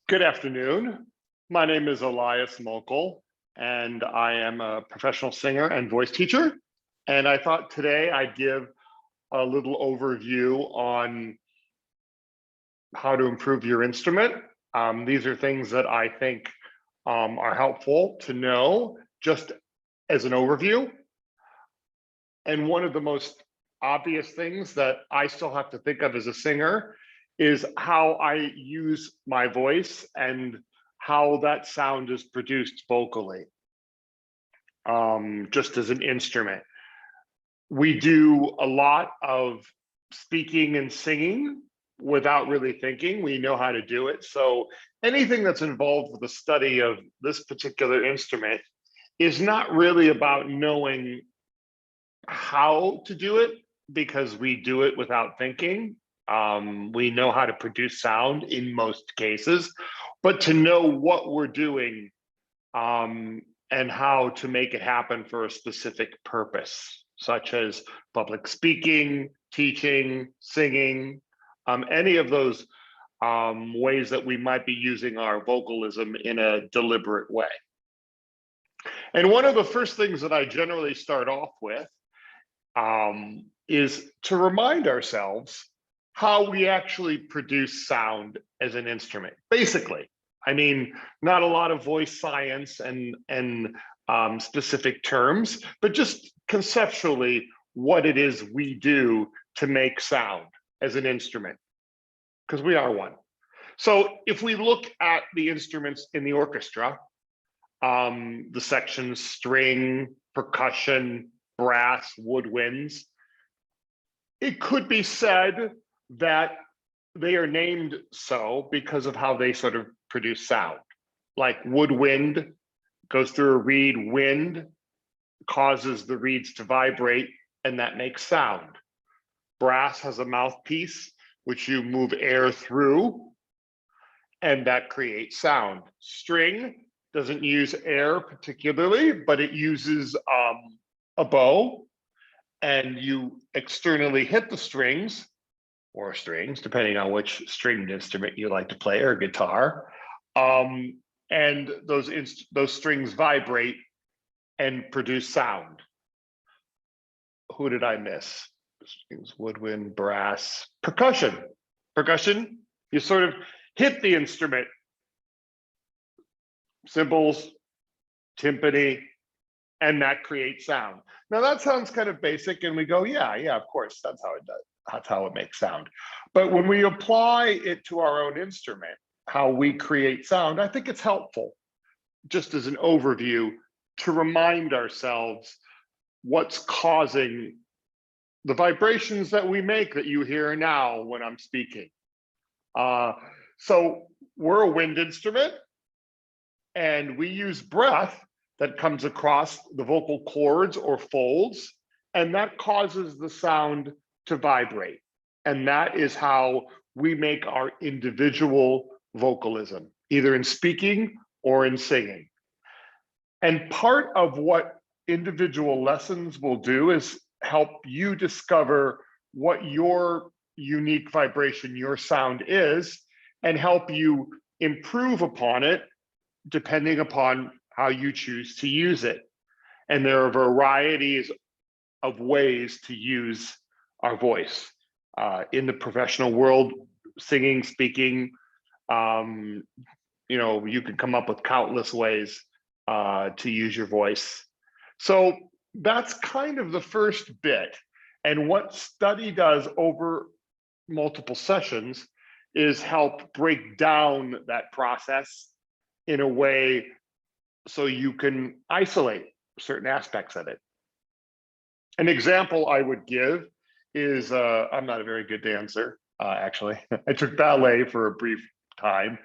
Good afternoon. My name is Elias MOKOLE, and I am a professional singer and voice teacher. And I thought today I'd give a little overview on how to improve your instrument. These are things that I think are helpful to know just as an overview. And one of the most obvious things that I still have to think of as a singer is how I use my voice and how that sound is produced vocally, just as an instrument. We do a lot of speaking and singing without really thinking. We know how to do it. So anything that's involved with the study of this particular instrument is not really about knowing how to do it, because we do it without thinking. We know how to produce sound in most cases, but to know what we're doing and how to make it happen for a specific purpose, such as public speaking, teaching, singing, any of those ways that we might be using our vocalism in a deliberate way. And one of the first things that I generally start off with is to remind ourselves how we actually produce sound as an instrument. Basically, I mean, not a lot of voice science and specific terms, but just conceptually what it is we do to make sound as an instrument, because we are one. So if we look at the instruments in the orchestra, the sections string, percussion, brass, woodwinds, it could be said that they are named so because of how they sort of produce sound. Like woodwind goes through a reed, wind causes the reeds to vibrate, and that makes sound. Brass has a mouthpiece, which you move air through, and that creates sound. String doesn't use air particularly, but it uses a bow, and you externally hit the strings, or strings, depending on which stringed instrument you like to play, or guitar, and those strings vibrate and produce sound. Who did I miss? Strings, woodwind, brass, percussion. Percussion, you sort of hit the instrument. Cymbals, timpani, and that creates sound. Now that sounds kind of basic, and we go, yeah, of course, that's how it does. That's how it makes sound. But when we apply it to our own instrument, how we create sound, I think it's helpful, just as an overview, to remind ourselves what's causing the vibrations that we make that you hear now when I'm speaking. So we're a wind instrument, and we use breath that comes across the vocal cords or folds, and that causes the sound to vibrate. And that is how we make our individual vocalism, either in speaking or in singing. And part of what individual lessons will do is help you discover what your unique vibration, your sound is, and help you improve upon it depending upon how you choose to use it. And there are varieties of ways to use our voice. In the professional world, singing, speaking, you can come up with countless ways to use your voice. So that's kind of the first bit. And what study does over multiple sessions is help break down that process in a way so you can isolate certain aspects of it. An example I would give is, I'm not a very good dancer, actually. I took ballet for a brief time.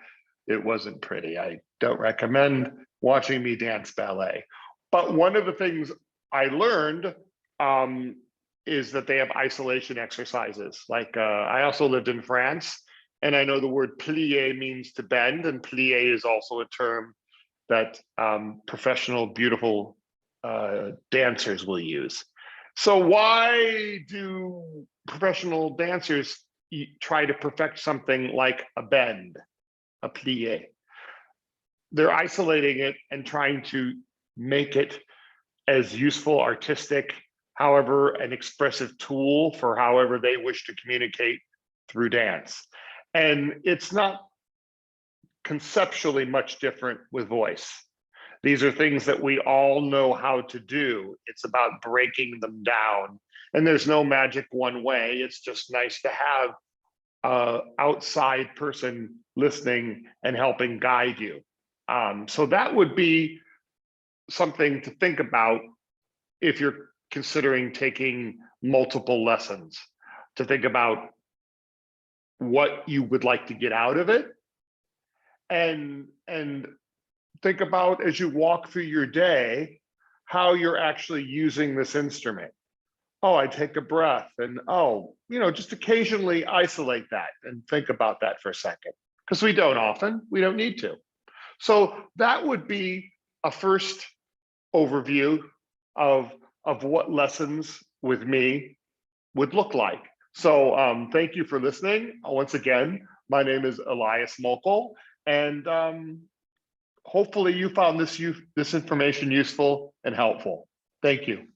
It wasn't pretty. I don't recommend watching me dance ballet. But one of the things I learned is that they have isolation exercises. Like I also lived in France, and I know the word plié means to bend, and plié is also a term that professional, beautiful dancers will use. So why do professional dancers try to perfect something like a bend, a plie? they're isolating it and trying to make it as useful, artistic, however, an expressive tool for however they wish to communicate through dance. And it's not conceptually much different with voice. These are things that we all know how to do. It's about breaking them down. And there's no magic one way. It's just nice to have an outside person listening and helping guide you. So that would be something to think about if you're considering taking multiple lessons, to think about what you would like to get out of it, and think about, as you walk through your day, how you're actually using this instrument. Oh, I take a breath, and oh, just occasionally isolate that and think about that for a second, because we don't need to. So that would be a first overview of what lessons with me would look like. So thank you for listening. Once again, my name is Elias MOKOLE, and hopefully you found this information useful and helpful. Thank you.